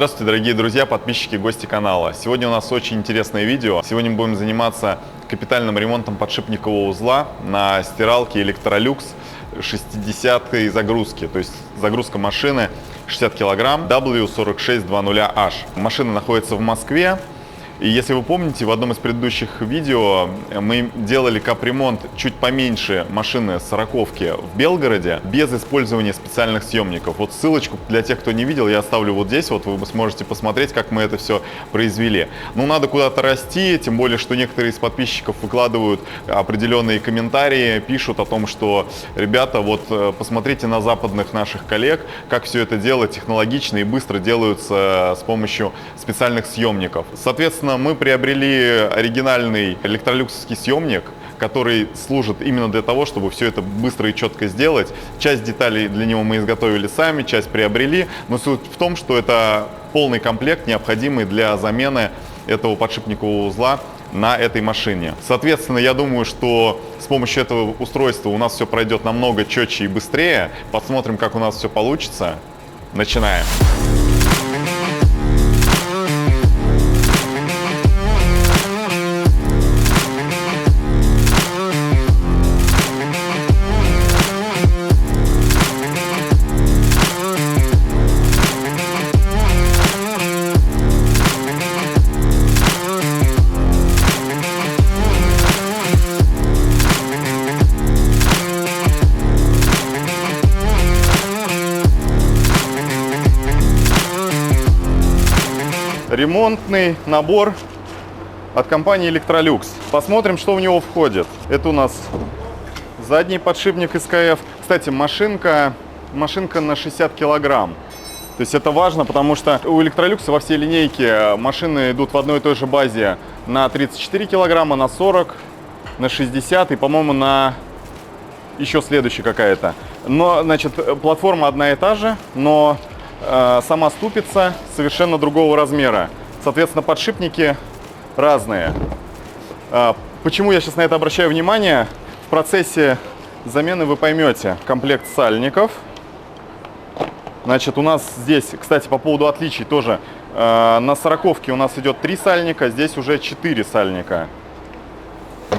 Здравствуйте, дорогие друзья, подписчики, гости канала. Сегодня у нас очень интересное видео. Сегодня мы будем заниматься капитальным ремонтом подшипникового узла на стиралке Electrolux 60-й загрузки. То есть загрузка машины 60 кг W4620H. Машина находится в Москве. И если вы помните, в одном из предыдущих видео мы делали капремонт чуть поменьше машины 40-ки в Белгороде без использования специальных съемников. Вот ссылочку для тех, кто не видел, я оставлю вот здесь, вот вы сможете посмотреть, как мы это все произвели. Ну, надо куда-то расти, тем более, что некоторые из подписчиков выкладывают определенные комментарии, пишут о том, что, ребята, вот посмотрите на западных наших коллег, как все это дело технологично и быстро делаются с помощью специальных съемников. Соответственно, мы приобрели оригинальный электролюксовский съемник, который служит именно для того, чтобы все это быстро и четко сделать. Часть деталей для него мы изготовили сами, часть приобрели, но суть в том, что это полный комплект, необходимый для замены этого подшипникового узла на этой машине. Соответственно, я думаю, что с помощью этого устройства у нас все пройдет намного четче и быстрее. Посмотрим, как у нас все получится. Начинаем. Ремонтный набор от компании Electrolux. Посмотрим, что в него входит. Это у нас задний подшипник СКФ. Кстати, машинка на 60 килограмм. То есть это важно, потому что у Electrolux во всей линейке машины идут в одной и той же базе на 34 килограмма, на 40, на 60 и, по-моему, на еще следующая какая-то. Но, значит, платформа одна и та же, но сама ступица совершенно другого размера. Соответственно, подшипники разные. Почему я сейчас на это обращаю внимание? В процессе замены вы поймете. Комплект сальников. Значит, у нас здесь, кстати, по поводу отличий тоже. На 40-ке у нас идет 3 сальника, здесь уже 4 сальника.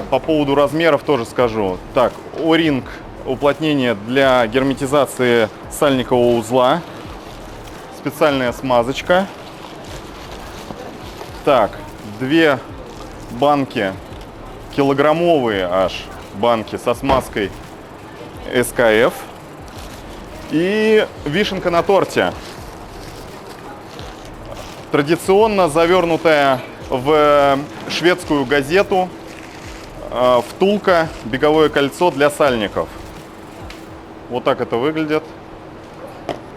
По поводу размеров тоже скажу. Так, O-ring, уплотнение для герметизации сальникового узла. Специальная смазочка. Так, 2 банки, килограммовые аж банки со смазкой СКФ. И вишенка на торте. Традиционно завернутая в шведскую газету втулка, беговое кольцо для сальников. Вот так это выглядит.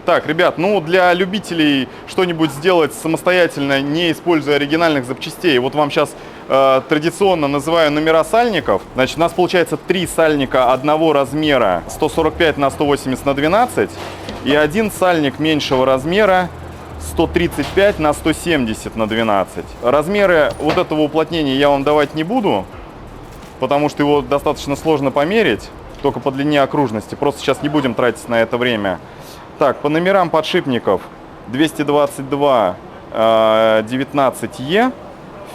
Так, ребят, ну для любителей что-нибудь сделать самостоятельно, не используя оригинальных запчастей, вот вам сейчас традиционно называю номера сальников. Значит, у нас получается 3 сальника одного размера 145 на 180 на 12 и один сальник меньшего размера 135 на 170 на 12. Размеры вот этого уплотнения я вам давать не буду, потому что его достаточно сложно померить, только по длине окружности. Просто сейчас не будем тратить на это время. Так, по номерам подшипников 222 19E,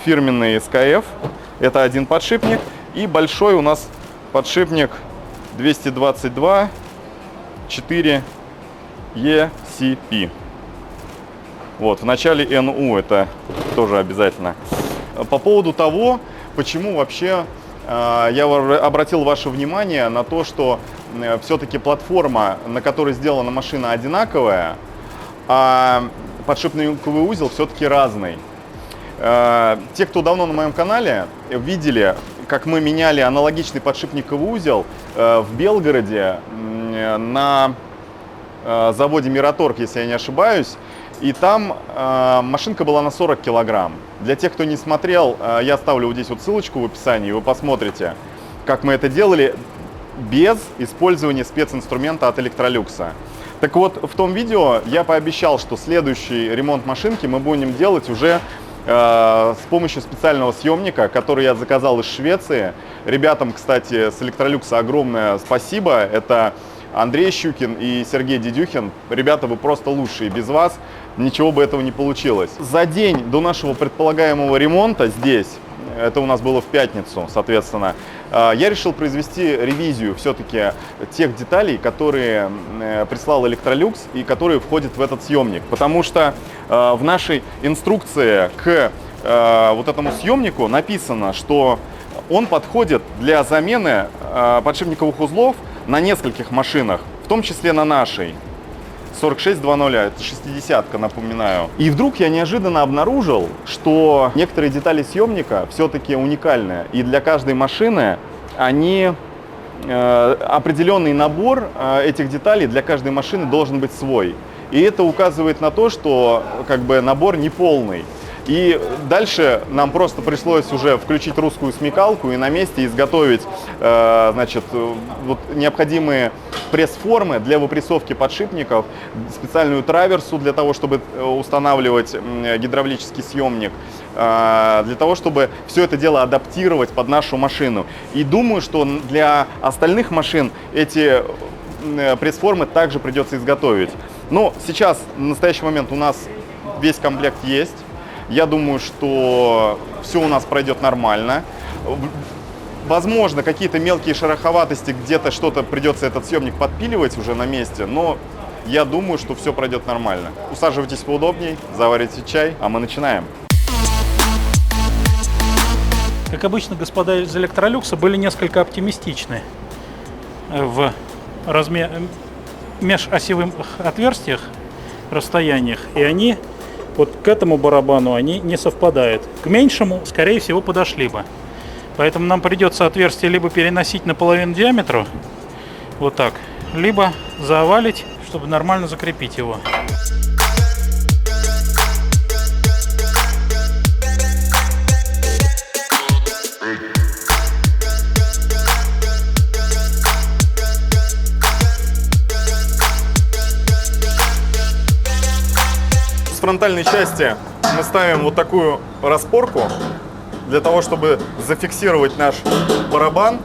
фирменный СКФ, это один подшипник. И большой у нас подшипник 222 4 ECP. Вот, в начале НУ это тоже обязательно. По поводу того, почему вообще я обратил ваше внимание на то, что все-таки платформа, на которой сделана машина, одинаковая, а подшипниковый узел все-таки разный. Те, кто давно на моем канале, видели, как мы меняли аналогичный подшипниковый узел в Белгороде на заводе Мираторг, если я не ошибаюсь. И там машинка была на 40 килограмм. Для тех, кто не смотрел, я оставлю вот здесь вот ссылочку в описании, вы посмотрите, как мы это делали без использования специнструмента от Electrolux. Так вот, в том видео я пообещал, что следующий ремонт машинки мы будем делать уже с помощью специального съемника, который я заказал из Швеции. Ребятам, кстати, с Electrolux огромное спасибо. Это Андрей Щукин и Сергей Дедюхин. Ребята, вы просто лучшие. Без вас ничего бы этого не получилось. За день до нашего предполагаемого ремонта здесь, это у нас было в пятницу, соответственно, я решил произвести ревизию все-таки тех деталей, которые прислал Electrolux и которые входят в этот съемник. Потому что в нашей инструкции к вот этому съемнику написано, что он подходит для замены подшипниковых узлов на нескольких машинах, в том числе на нашей. 4600, это 60-ка, напоминаю. И вдруг я неожиданно обнаружил, что некоторые детали съемника все-таки уникальны. И для каждой машины они определенный набор этих деталей для каждой машины должен быть свой. И это указывает на то, что как бы набор неполный. И дальше нам просто пришлось уже включить русскую смекалку и на месте изготовить значит, вот необходимые пресс-формы для выпрессовки подшипников, специальную траверсу для того, чтобы устанавливать гидравлический съемник, для того, чтобы все это дело адаптировать под нашу машину. И думаю, что для остальных машин эти пресс-формы также придется изготовить. Но сейчас, в настоящий момент, у нас весь комплект есть. Я думаю, что все у нас пройдет нормально. Возможно, какие-то мелкие шероховатости, где-то что-то придется этот съемник подпиливать уже на месте, но я думаю, что все пройдет нормально. Усаживайтесь поудобней, заварите чай, а мы начинаем. Как обычно, господа из Electrolux были несколько оптимистичны в межосевых отверстиях, расстояниях, и они вот к этому барабану они не совпадают. К меньшему, скорее всего, подошли бы. Поэтому нам придется отверстие либо переносить на половину диаметра, вот так, либо заовалить, чтобы нормально закрепить его. С фронтальной части мы ставим вот такую распорку для того, чтобы зафиксировать наш барабан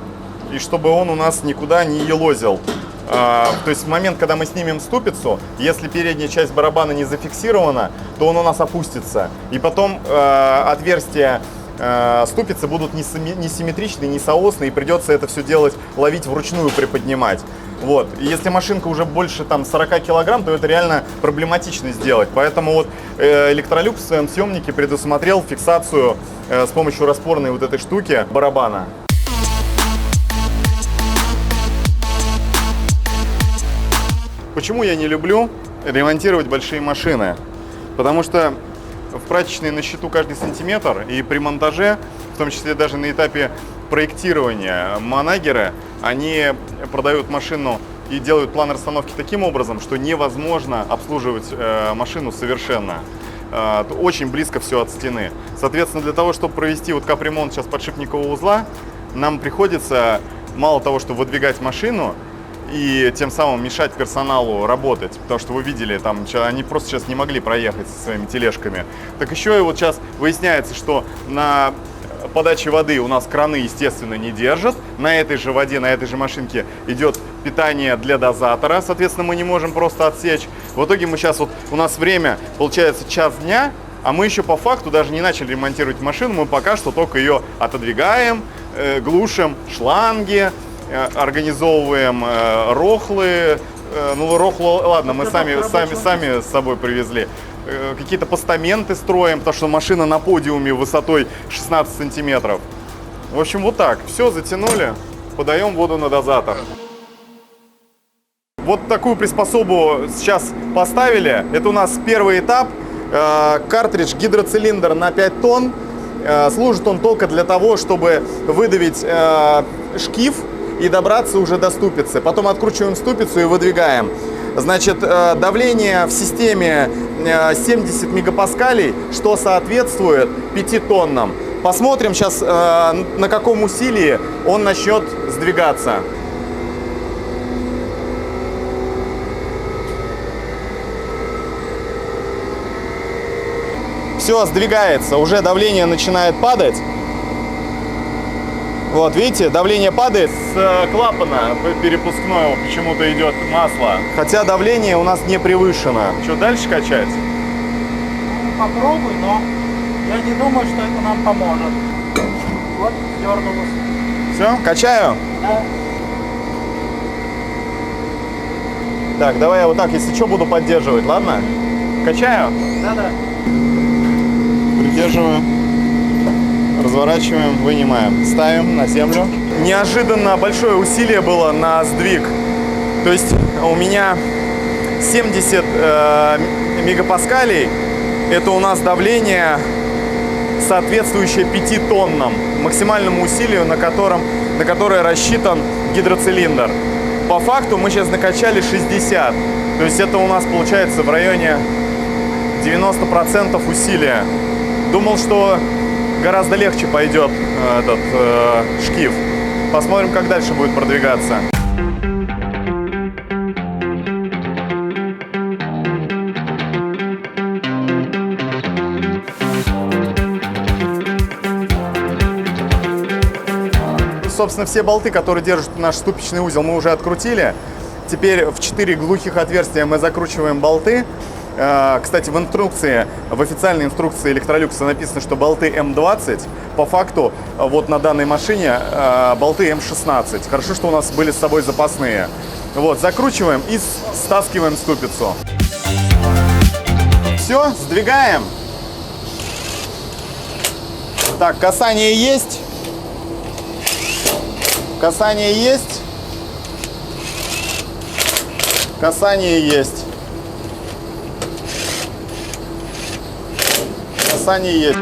и чтобы он у нас никуда не елозил. То есть в момент, когда мы снимем ступицу, если передняя часть барабана не зафиксирована, то он у нас опустится. И потом отверстия ступицы будут несимметричные, несоосные, и придется это все делать, ловить вручную, приподнимать. Вот. И если машинка уже больше там 40 килограмм, то это реально проблематично сделать. Поэтому вот Electrolux в своем съемнике предусмотрел фиксацию с помощью распорной вот этой штуки барабана. Почему я не люблю ремонтировать большие машины? Потому что в прачечной на счету каждый сантиметр, и при монтаже, в том числе даже на этапе проектирования, манагеры, они продают машину и делают план расстановки таким образом, что невозможно обслуживать машину совершенно. Очень близко все от стены. Соответственно, для того, чтобы провести вот капремонт сейчас подшипникового узла, нам приходится мало того, что выдвигать машину и тем самым мешать персоналу работать, потому что вы видели, там они просто сейчас не могли проехать со своими тележками. Так еще и вот сейчас выясняется, что на подаче воды у нас краны, естественно, не держат. На этой же воде, на этой же машинке идет питание для дозатора, соответственно, мы не можем просто отсечь. В итоге мы сейчас, вот у нас время, получается, час дня, а мы еще по факту даже не начали ремонтировать машину, мы пока что только ее отодвигаем, глушим шланги, организовываем рохлы. Ну, рохлу, ладно, мы сами с собой привезли. Какие-то постаменты строим, потому что машина на подиуме высотой 16 сантиметров. В общем, вот так. Все, затянули, подаем воду на дозатор. Вот такую приспособу сейчас поставили. Это у нас первый этап. Картридж, гидроцилиндр на 5 тонн. Служит он только для того, чтобы выдавить шкив и добраться уже до ступицы. Потом откручиваем ступицу и выдвигаем. Значит, давление в системе 70 мегапаскалей, что соответствует 5 тоннам. Посмотрим сейчас, на каком усилии он начнет сдвигаться. Все, сдвигается, уже давление начинает падать. Вот, видите, давление падает. С клапана перепускного почему-то идет масло. Хотя давление у нас не превышено. Что, дальше качать? попробуй, но я не думаю, что это нам поможет. Вот, дернулось. Все, качаю? Да. Так, давай я вот так, если что, буду поддерживать, ладно? Качаю? Да-да. Придерживаю. Разворачиваем, вынимаем. Ставим на землю. Неожиданно большое усилие было на сдвиг. То есть у меня 70 мегапаскалей. Это у нас давление, соответствующее 5 тоннам. Максимальному усилию, на которое рассчитан гидроцилиндр. По факту мы сейчас накачали 60. То есть это у нас получается в районе 90% усилия. Думал, что гораздо легче пойдет этот шкив. Посмотрим, как дальше будет продвигаться. Собственно, все болты, которые держат наш ступичный узел, мы уже открутили. Теперь в 4 глухих отверстия мы закручиваем болты. Кстати, в инструкции, в официальной инструкции Electrolux написано, что болты М20. По факту, вот на данной машине болты М16. Хорошо, что у нас были с собой запасные. Вот, закручиваем и стаскиваем ступицу. Все, сдвигаем. Так, касание есть. Касание есть. Касание есть. Касание есть.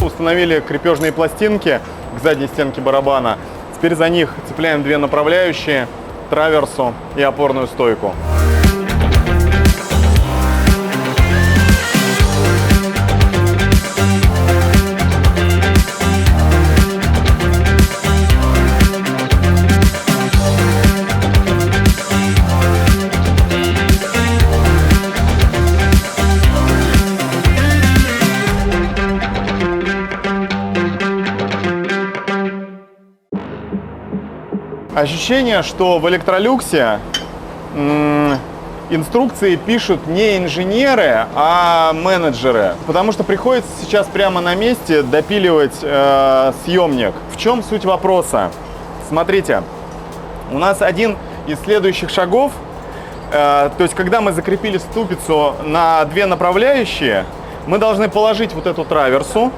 Установили крепежные пластинки к задней стенке барабана. Теперь за них цепляем 2 направляющие, траверсу и опорную стойку. Ощущение, что в Electrolux инструкции пишут не инженеры, а менеджеры. Потому что приходится сейчас прямо на месте допиливать съемник. В чем суть вопроса? Смотрите, у нас один из следующих шагов, то есть когда мы закрепили ступицу на 2 направляющие, мы должны положить вот эту траверсу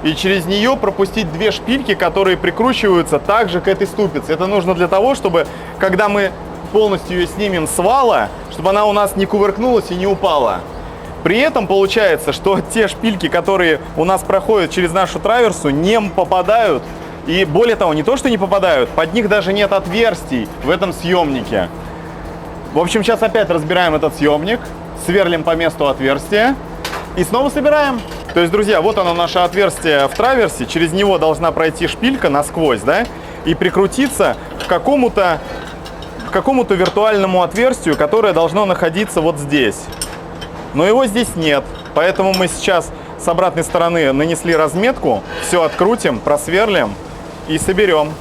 и через нее пропустить 2 шпильки, которые прикручиваются также к этой ступице. Это нужно для того, чтобы, когда мы полностью ее снимем с вала, чтобы она у нас не кувыркнулась и не упала. При этом получается, что те шпильки, которые у нас проходят через нашу траверсу, не попадают. И более того, не то, что не попадают, под них даже нет отверстий в этом съемнике. В общем, сейчас опять разбираем этот съемник, сверлим по месту отверстия и снова собираем. То есть, друзья, вот оно наше отверстие в траверсе, через него должна пройти шпилька насквозь, да, и прикрутиться к какому-то виртуальному отверстию, которое должно находиться вот здесь. Но его здесь нет, поэтому мы сейчас с обратной стороны нанесли разметку, все открутим, просверлим и соберем.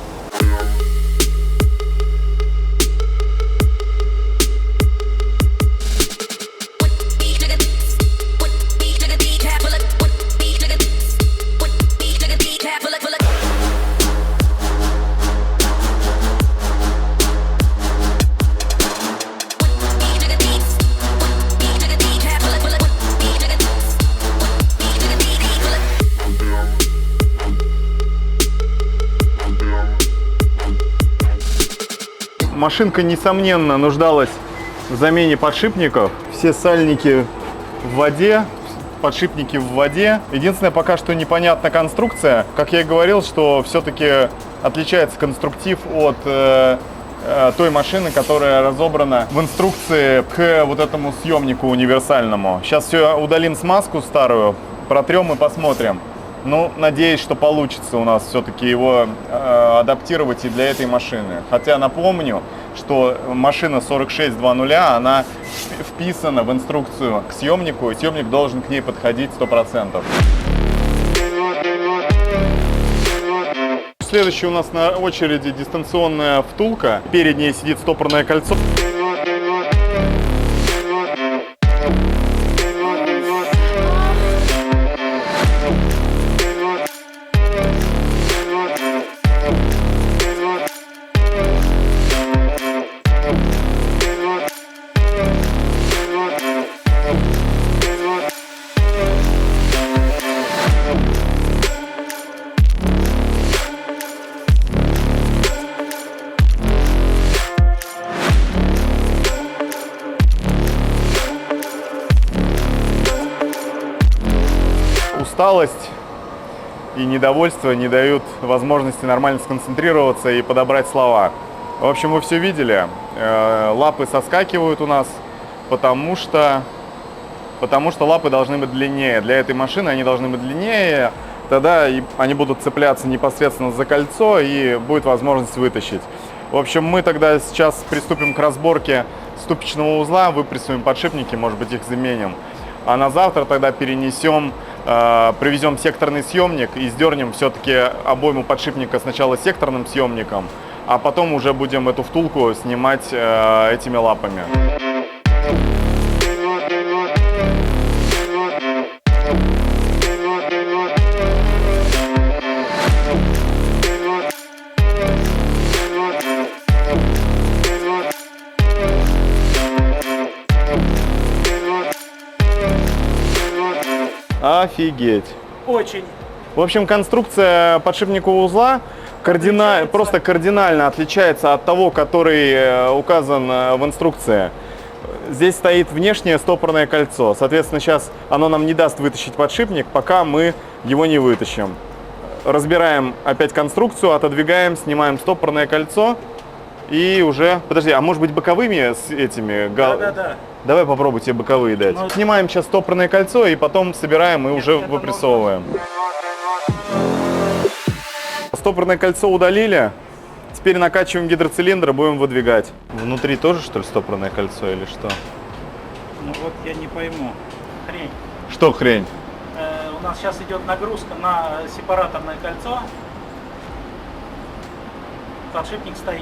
Машинка, несомненно, нуждалась в замене подшипников. Все сальники в воде, подшипники в воде. Единственное, пока что непонятна конструкция. Как я и говорил, что все-таки отличается конструктив от той машины, которая разобрана в инструкции к вот этому съемнику универсальному. Сейчас все удалим смазку старую, протрем и посмотрим. Ну, надеюсь, что получится у нас все-таки его адаптировать и для этой машины. Хотя напомню, что машина 4600, она вписана в инструкцию к съемнику, и съемник должен к ней подходить 100%. Следующий у нас на очереди дистанционная втулка. Перед ней сидит стопорное кольцо. Усталость и недовольство не дают возможности нормально сконцентрироваться и подобрать слова. В общем, вы все видели. Лапы соскакивают у нас, потому что лапы должны быть длиннее. Для этой машины они должны быть длиннее. Тогда они будут цепляться непосредственно за кольцо и будет возможность вытащить. В общем, мы тогда сейчас приступим к разборке ступичного узла, выпрессуем подшипники, может быть, их заменим. А на завтра тогда перенесем, привезем секторный съемник и сдернем все-таки обойму подшипника сначала секторным съемником, а потом уже будем эту втулку снимать этими лапами. Офигеть! Очень. В общем, конструкция подшипникового узла просто кардинально отличается от того, который указан в инструкции. Здесь стоит внешнее стопорное кольцо. Соответственно, сейчас оно нам не даст вытащить подшипник, пока мы его не вытащим. Разбираем опять конструкцию, отодвигаем, снимаем стопорное кольцо и уже... Подожди, а может быть боковыми с этими... Да. Давай попробуй тебе боковые дать. Ну, снимаем сейчас стопорное кольцо и потом собираем и уже выпрессовываем. Стопорное кольцо удалили. Теперь накачиваем гидроцилиндр, будем выдвигать. Внутри тоже, что ли, стопорное кольцо или что? Ну вот я не пойму. Хрень. Что хрень? У нас сейчас идет нагрузка на сепараторное кольцо. Подшипник стоит.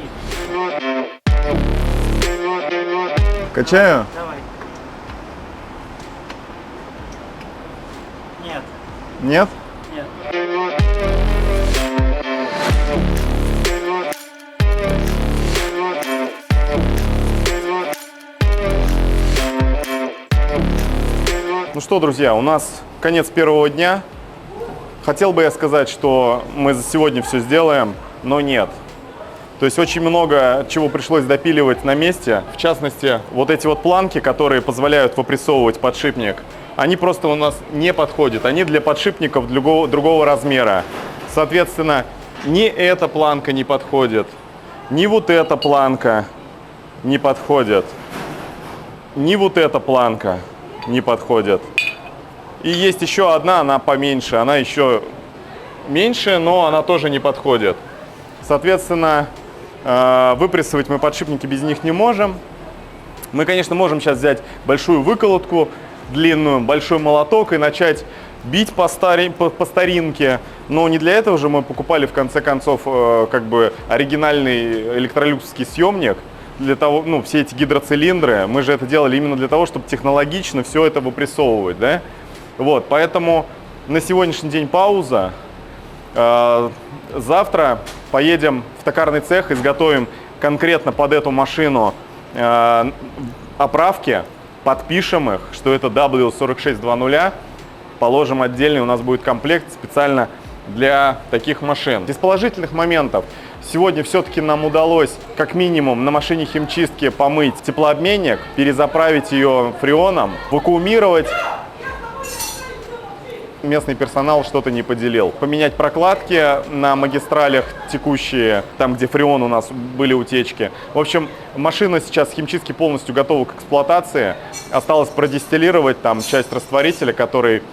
Качаю? Давай. Нет. Нет? Нет. Ну что, друзья, у нас конец первого дня. Хотел бы я сказать, что мы за сегодня все сделаем, но нет. То есть очень много чего пришлось допиливать на месте. В частности, вот эти вот планки, которые позволяют выпрессовывать подшипник, они просто у нас не подходят. Они для подшипников другого размера. Соответственно, ни эта планка не подходит, ни вот эта планка не подходит, ни вот эта планка не подходит. И есть еще одна, она поменьше, она еще меньше, но она тоже не подходит. Соответственно, выпрессовать мы подшипники без них не можем. Мы, конечно, можем сейчас взять большую выколотку, длинную, большой молоток и начать бить по старинке. Но не для этого же мы покупали, в конце концов, как бы оригинальный электролюксовский съемник. Для того, ну, все эти гидроцилиндры, мы же это делали именно для того, чтобы технологично все это выпрессовывать, да? Вот, поэтому на сегодняшний день пауза. Завтра поедем в токарный цех, изготовим конкретно под эту машину оправки, подпишем их, что это W4620, положим отдельный, у нас будет комплект специально для таких машин. Из положительных моментов сегодня все-таки нам удалось как минимум на машине химчистки помыть теплообменник, перезаправить ее фреоном, вакуумировать. Местный персонал что-то не поделил. Поменять прокладки на магистралях текущие, там, где фреон у нас были утечки. В общем, машина сейчас химчистки полностью готова к эксплуатации. Осталось продистиллировать там часть растворителя, который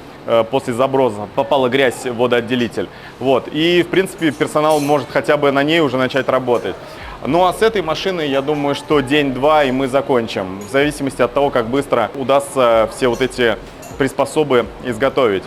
после заброса попала грязь в водоотделитель. Вот. И, в принципе, персонал может хотя бы на ней уже начать работать. Ну а с этой машиной, я думаю, что день-два и мы закончим. В зависимости от того, как быстро удастся все вот эти приспособы изготовить.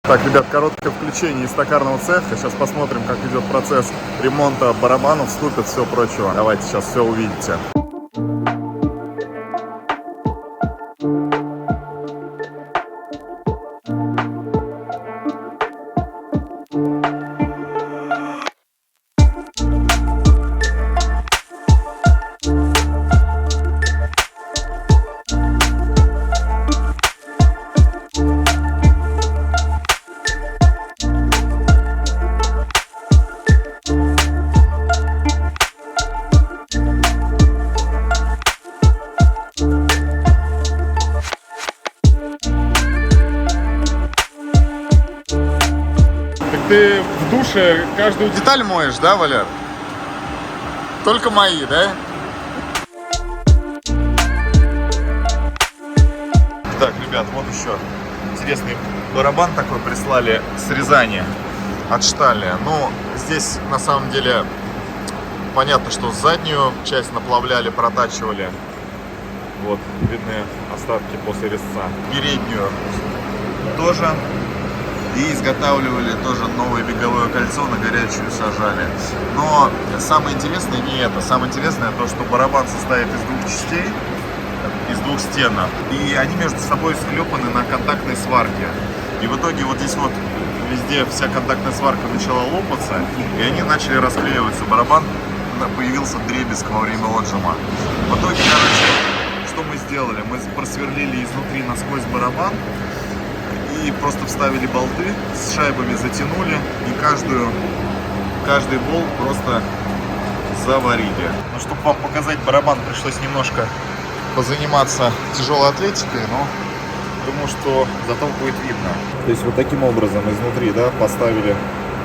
Так, ребят, короткое включение из токарного цеха. Сейчас посмотрим, как идет процесс ремонта барабанов, ступиц, всего прочего. Давайте сейчас все увидите. Ты в душе каждую деталь моешь, да, Валер? Только мои, да? Так, ребят, вот еще интересный барабан такой прислали, срезание От штали. Ну, здесь на самом деле понятно, что заднюю часть наплавляли, протачивали. Вот, видны остатки после резца. Переднюю тоже. И изготавливали тоже новое беговое кольцо, на горячую сажали. Но самое интересное не это. Самое интересное то, что барабан состоит из двух частей, из двух стенок. И они между собой склепаны на контактной сварке. И в итоге вот здесь вот везде вся контактная сварка начала лопаться, и они начали расклеиваться. Барабан, появился дребезг во время отжима. В итоге, короче, что мы сделали? Мы просверлили изнутри насквозь барабан и просто вставили болты, с шайбами затянули, и каждый болт просто заварили. Ну, чтобы вам показать барабан, пришлось немножко позаниматься тяжелой атлетикой, но думаю, что зато будет видно. То есть вот таким образом изнутри, да, поставили,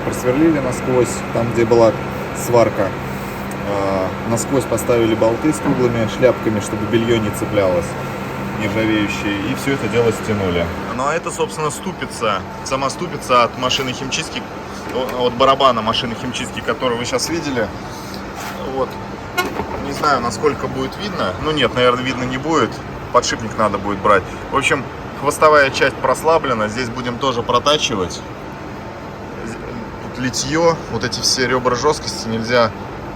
просверлили насквозь, там где была сварка, насквозь поставили болты с круглыми шляпками, чтобы белье не цеплялось, нержавеющие, и все это дело стянули. Ну а это, собственно, ступица, сама ступица от машины химчистки, от барабана машины химчистки, которую вы сейчас видели. Вот. Не знаю, насколько будет видно. Ну нет, наверное, видно не будет. Подшипник надо будет брать. В общем, хвостовая часть прослаблена. Здесь будем тоже протачивать. Тут литье, вот эти все ребра жесткости, нельзя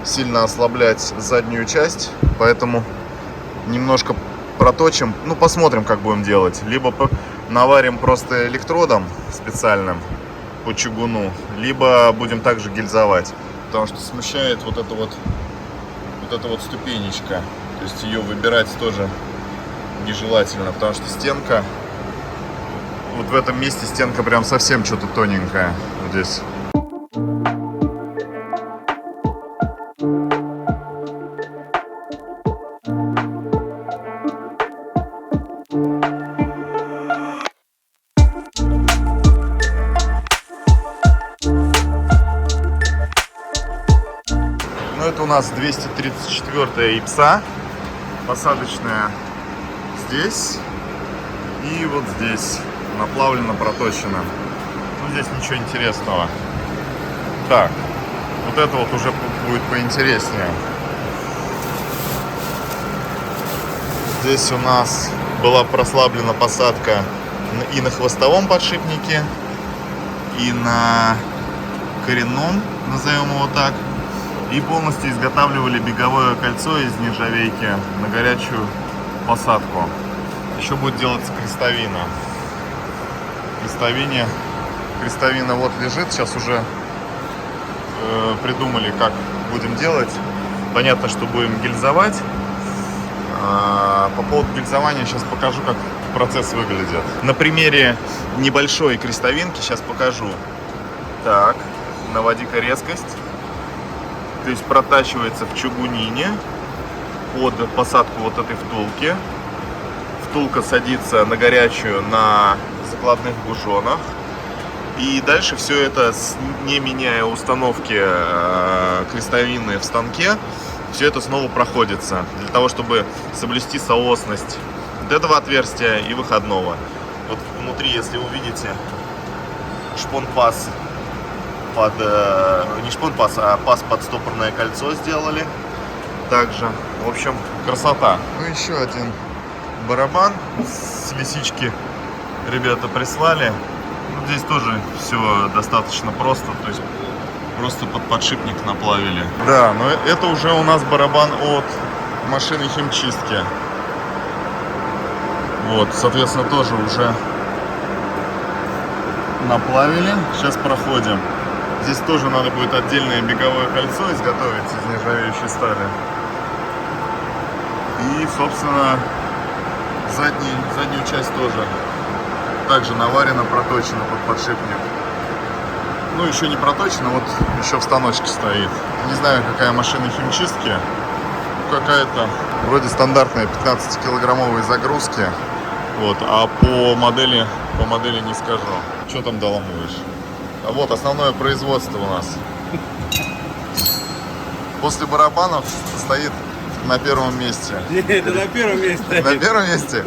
сильно ослаблять заднюю часть. Поэтому немножко проточим. Ну, посмотрим, как будем делать. Либо наварим просто электродом специальным по чугуну, либо будем также гильзовать. Потому что смущает вот эта вот ступенечка. То есть ее выбирать тоже нежелательно, потому что стенка, вот в этом месте стенка прям совсем что-то тоненькая. Вот здесь. Это у нас 234 ипса, посадочная здесь и вот здесь, наплавлено, проточено. Ну, здесь ничего интересного. Так, вот это вот уже будет поинтереснее. Здесь у нас была прослаблена посадка и на хвостовом подшипнике, и на коренном, назовем его так. И полностью изготавливали беговое кольцо из нержавейки на горячую посадку. Еще будет делаться крестовина. Крестовина вот лежит. Сейчас уже придумали, как будем делать. Понятно, что будем гильзовать. По поводу гильзования сейчас покажу, как процесс выглядит. На примере небольшой крестовинки сейчас покажу. Так, наводи-ка резкость. То есть протачивается в чугунине. под посадку вот этой втулки. Втулка садится на горячую на закладных бужонах. И дальше все это, не меняя установки крестовины в станке, все это снова проходится для того, чтобы соблюсти соосность вот этого отверстия и выходного. Вот внутри, если вы видите, шпон-паз под, не шпон-паз, а паз под стопорное кольцо сделали. Также, в общем, красота. Ну, еще один барабан с лисички ребята прислали. Ну, здесь тоже все достаточно просто, то есть просто под подшипник наплавили. Да, но это уже у нас барабан от машины химчистки. Вот, соответственно, тоже уже наплавили. Сейчас проходим. Здесь тоже надо будет отдельное беговое кольцо изготовить из нержавеющей стали. И, собственно, заднюю часть тоже также наварено, проточено под подшипник. Ну, еще не проточено, вот еще в станочке стоит. Не знаю, какая машина химчистки. Какая-то вроде стандартная 15-килограммовые загрузки. Вот, а по модели не скажу. Что там доламываешь? А вот основное производство у нас. После барабанов стоит на первом месте. Нет, это на первом месте. На первом месте?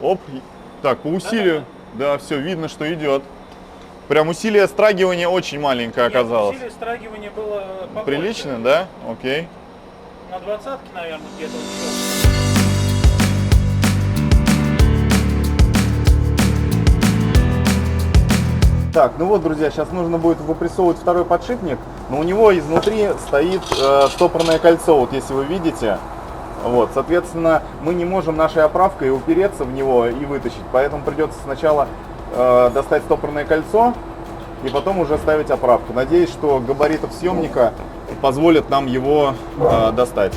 Оп. Так, по усилию. Да, все, видно, что идет. Прям усилие страгивания очень маленькое оказалось. Усилие страгивания было побольше. Прилично, да? Окей. На 20-ке, наверное, где-то он шел. Так, ну вот, друзья, сейчас нужно будет выпрессовывать второй подшипник, но у него изнутри стоит стопорное кольцо, вот если вы видите. Вот, соответственно, мы не можем нашей оправкой упереться в него и вытащить, поэтому придется сначала достать стопорное кольцо и потом уже ставить оправку. Надеюсь, что габаритов съемника позволят нам его достать.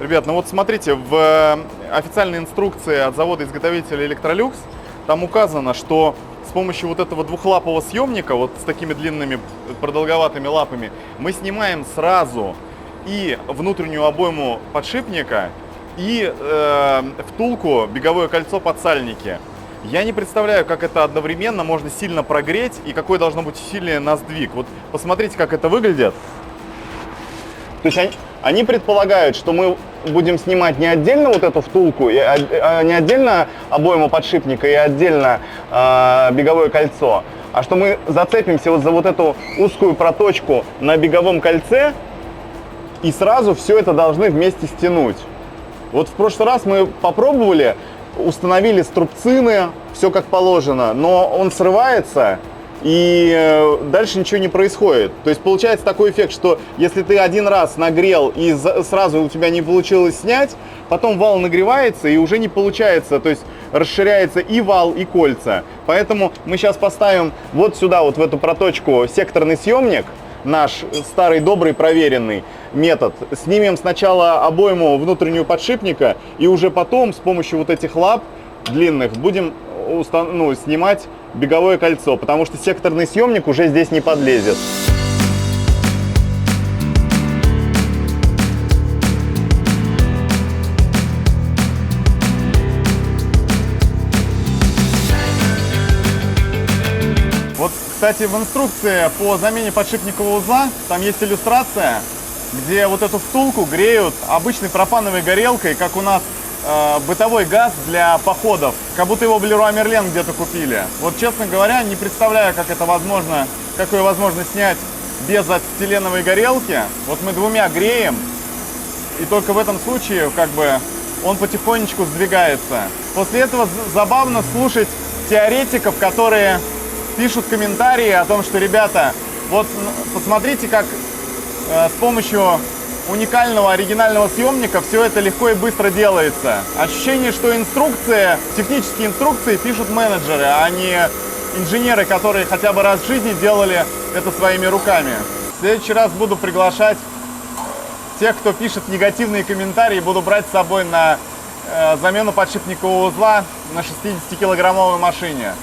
Ребят, ну вот смотрите, в официальной инструкции от завода-изготовителя Electrolux там указано, что с помощью вот этого двухлапового съемника, вот с такими длинными продолговатыми лапами, мы снимаем сразу и внутреннюю обойму подшипника, и втулку, беговое кольцо подсальники. Я не представляю, как это одновременно можно сильно прогреть и какое должно быть усилие на сдвиг. Вот посмотрите, как это выглядит. То есть они предполагают, что мы будем снимать не отдельно вот эту втулку, не отдельно обойму подшипника и отдельно беговое кольцо, а что мы зацепимся вот за вот эту узкую проточку на беговом кольце и сразу все это должны вместе стянуть. Вот в прошлый раз мы попробовали, установили струбцины, все как положено, но он срывается, и дальше ничего не происходит. То есть получается такой эффект, что если ты один раз нагрел и сразу у тебя не получилось снять, потом вал нагревается и уже не получается, то есть расширяется и вал, и кольца. Поэтому мы сейчас поставим вот сюда, вот в эту проточку, секторный съемник, наш старый добрый проверенный метод. Снимем сначала обойму внутреннюю подшипника и уже потом с помощью вот этих лап длинных будем снимать беговое кольцо, потому что секторный съемник уже здесь не подлезет. Вот, кстати, в инструкции по замене подшипникового узла там есть иллюстрация, где вот эту втулку греют обычной пропановой горелкой, как у нас бытовой газ для походов, как будто его в Леруа Мерлен где-то купили. Вот, честно говоря, не представляю, как это возможно, как ее возможно снять без ацетиленовой горелки. Вот мы двумя греем, и только в этом случае как бы он потихонечку сдвигается. После этого забавно слушать теоретиков, которые пишут комментарии о том, что, ребята, вот посмотрите, как с помощью уникального оригинального съемника все это легко и быстро делается. Ощущение, что инструкции, технические инструкции пишут менеджеры, а не инженеры, которые хотя бы раз в жизни делали это своими руками. В следующий раз буду приглашать тех, кто пишет негативные комментарии, буду брать с собой на замену подшипникового узла на 60-килограммовой машине.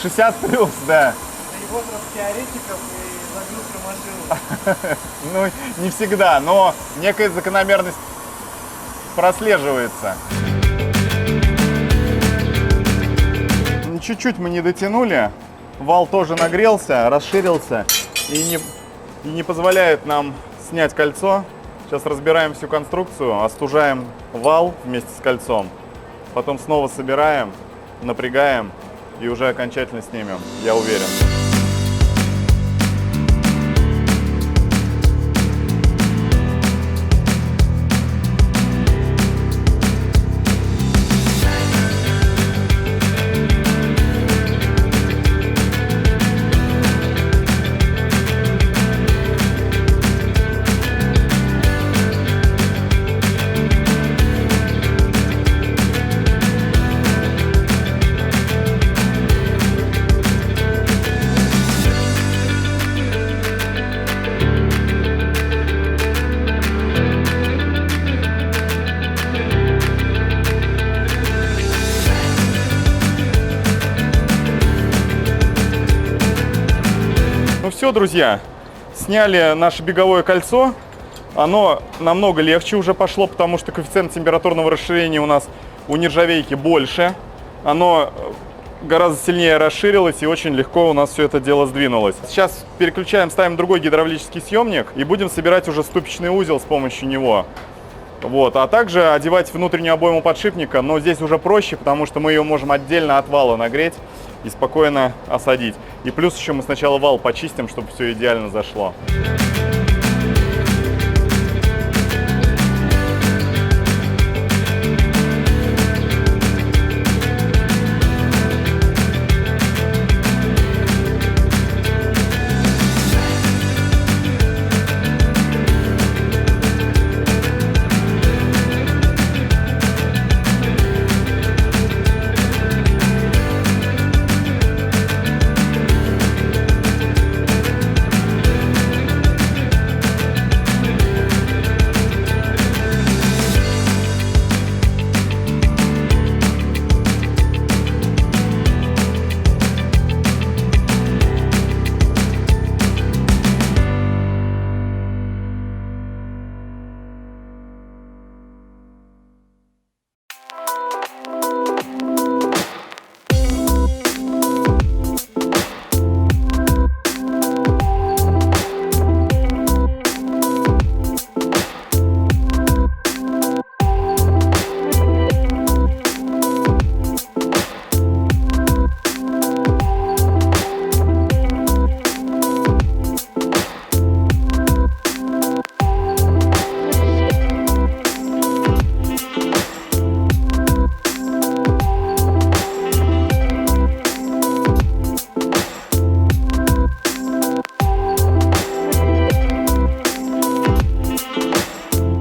60 плюс, да. И возраст теоретиков и загрузка машины. Ну, не всегда, но некая закономерность прослеживается. Чуть-чуть мы не дотянули, вал тоже нагрелся, расширился и не позволяет нам снять кольцо. Сейчас разбираем всю конструкцию, остужаем вал вместе с кольцом, потом снова собираем, напрягаем и уже окончательно снимем, я уверен. Ну все, друзья, сняли наше беговое кольцо. Оно намного легче уже пошло, потому что коэффициент температурного расширения у нас у нержавейки больше. Оно гораздо сильнее расширилось и очень легко у нас все это дело сдвинулось. Сейчас переключаем, ставим другой гидравлический съемник и будем собирать уже ступичный узел с помощью него. Вот. А также одевать внутреннюю обойму подшипника, но здесь уже проще, потому что мы ее можем отдельно от вала нагреть и спокойно осадить. И плюс еще мы сначала вал почистим, чтобы все идеально зашло.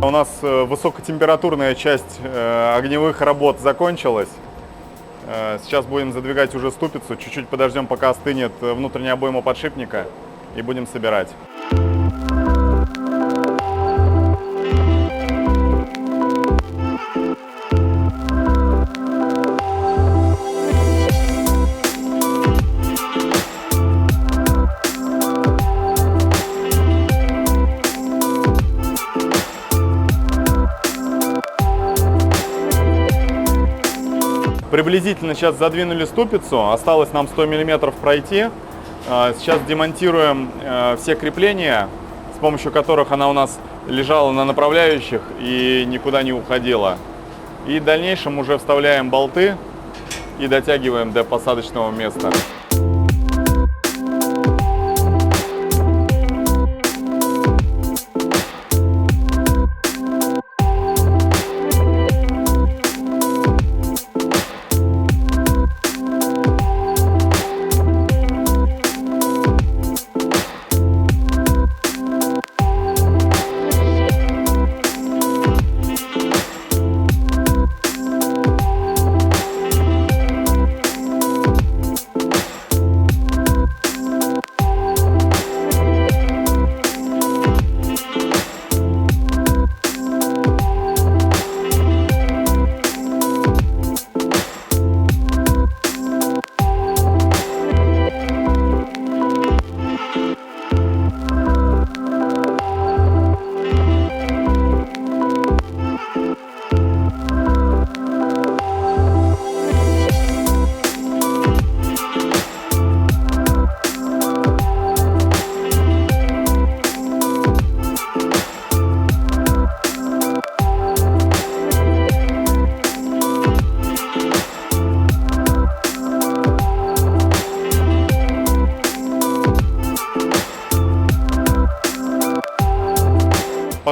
У нас высокотемпературная часть огневых работ закончилась. Сейчас будем задвигать уже ступицу. Чуть-чуть подождем, пока остынет внутренняя обойма подшипника, и будем собирать. Приблизительно сейчас задвинули ступицу, осталось нам 100 мм пройти. Сейчас демонтируем все крепления, с помощью которых она у нас лежала на направляющих и никуда не уходила. И в дальнейшем уже вставляем болты и дотягиваем до посадочного места.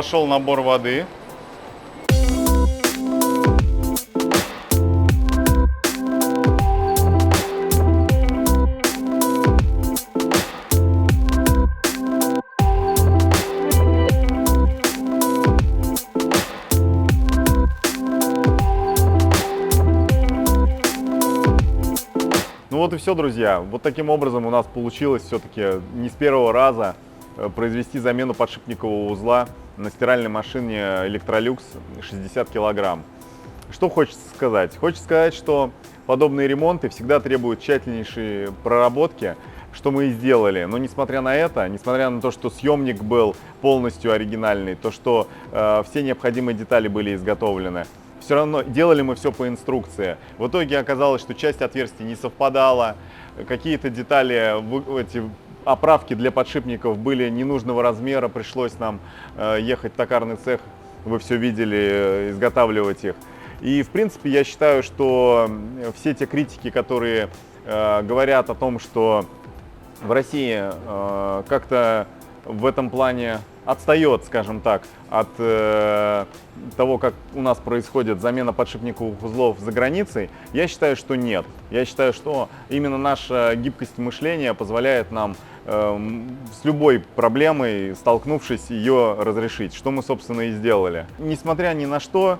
пошел набор воды. Ну вот и все, друзья. Вот таким образом у нас получилось все-таки не с первого раза произвести замену подшипникового узла на стиральной машине Electrolux 60 килограмм. Что хочется сказать? Хочется сказать, что подобные ремонты всегда требуют тщательнейшей проработки, что мы и сделали. Но несмотря на это, несмотря на то, что съемник был полностью оригинальный, то, что все необходимые детали были изготовлены, все равно делали мы все по инструкции. В итоге оказалось, что часть отверстий не совпадала, какие-то детали, эти оправки для подшипников были ненужного размера, пришлось нам ехать в токарный цех, вы все видели, изготавливать их. И в принципе я считаю, что все те критики, которые говорят о том, что в России как-то в этом плане отстает, скажем так, от того, как у нас происходит замена подшипниковых узлов за границей, я считаю, что нет. Я считаю, что именно наша гибкость мышления позволяет нам с любой проблемой, столкнувшись, ее разрешить, что мы, собственно, и сделали. Несмотря ни на что,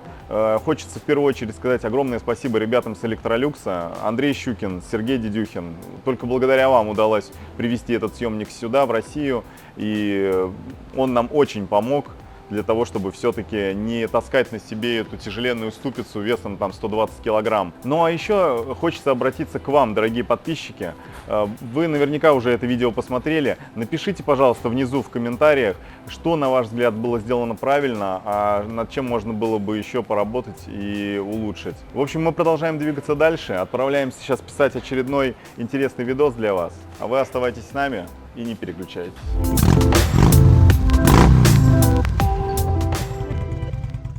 хочется в первую очередь сказать огромное спасибо ребятам с Electrolux, Андрей Щукин, Сергей Дедюхин. Только благодаря вам удалось привезти этот съемник сюда, в Россию, и он нам очень помог для того, чтобы все-таки не таскать на себе эту тяжеленную ступицу весом там 120 килограмм. Ну а еще хочется обратиться к вам, дорогие подписчики. Вы наверняка уже это видео посмотрели. Напишите, пожалуйста, внизу в комментариях, что, на ваш взгляд, было сделано правильно, а над чем можно было бы еще поработать и улучшить. В общем, мы продолжаем двигаться дальше. Отправляемся сейчас писать очередной интересный видос для вас. А вы оставайтесь с нами и не переключайтесь.